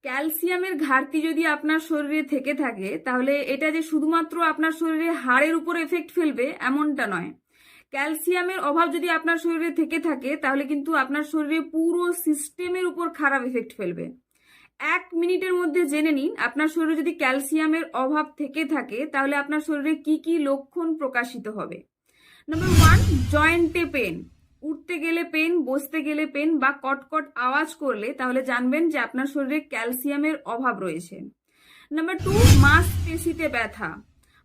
ক্যালসিয়ামের ঘাটতি যদি আপনার শরীরে থেকে থাকে তাহলে এটা যে শুধুমাত্র আপনার শরীরে হাড়ের উপর এফেক্ট ফেলবে এমনটা নয়। ক্যালসিয়ামের অভাব যদি আপনার শরীরে থেকে থাকে তাহলে কিন্তু আপনার শরীরে পুরো সিস্টেমের উপর খারাপ এফেক্ট ফেলবে। 1 মিনিটের মধ্যে জেনে নিন আপনার শরীরে যদি ক্যালসিয়ামের অভাব থেকে থাকে তাহলে আপনার শরীরে কি কি লক্ষণ প্রকাশিত হবে। নাম্বার 1, জয়েন্টে পেন। উঠতে গেলে পেন, বসতে গেলে পেন বা কটকট আওয়াজ করলে তাহলে জানবেন যে আপনার শরীরে ক্যালসিয়ামের অভাব রয়েছে। নাম্বার 2, মাংসপেশিতে ব্যথা।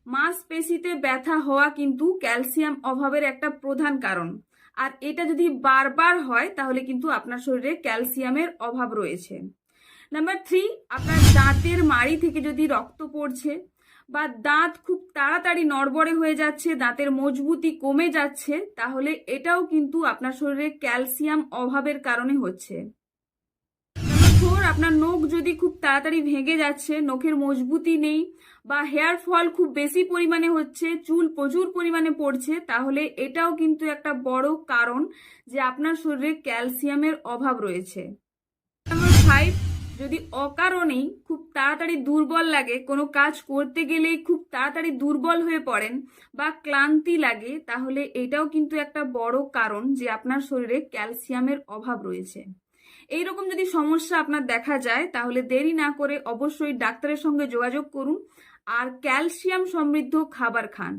মাংসপেশিতে ব্যথা হওয়া কিন্তু ক্যালসিয়াম অভাবের একটা প্রধান কারণ, আর এটা যদি বারবার হয় তাহলে কিন্তু আপনার শরীরে ক্যালসিয়ামের অভাব রয়েছে। নাম্বার 3, আপনার দাঁতের মাড়ি থেকে যদি রক্ত পড়ছে বা দাঁত খুব তাড়াতাড়ি নড়বড়ে হয়ে যাচ্ছে, দাঁতের মজবুতি কমে যাচ্ছে, তাহলে এটাও কিন্তু আপনার শরীরে ক্যালসিয়াম অভাবের কারণে হচ্ছে। নাম্বার 4, আপনার নখ যদি খুব তাড়াতাড়ি ভেঙে যাচ্ছে, নখের মজবুতি নেই বা হেয়ার ফল খুব বেশি পরিমাণে হচ্ছে, চুল প্রচুর পরিমাণে পড়ছে, তাহলে এটাও কিন্তু একটা বড় কারণ যে আপনার শরীরে ক্যালসিয়ামের অভাব রয়েছে। নাম্বার 5, যদি অকারণেই খুব তাড়াতাড়ি দুর্বল লাগে, কোনো কাজ করতে গেলেই খুব তাড়াতাড়ি দুর্বল হয়ে পড়েন বা ক্লান্তি লাগে, তাহলে এটাও কিন্তু একটা বড় কারণ যে আপনার শরীরে ক্যালসিয়ামের অভাব রয়েছে। এইরকম যদি সমস্যা আপনার দেখা যায় তাহলে দেরি না করে অবশ্যই ডাক্তারের সঙ্গে যোগাযোগ করুন আর ক্যালসিয়াম সমৃদ্ধ খাবার খান।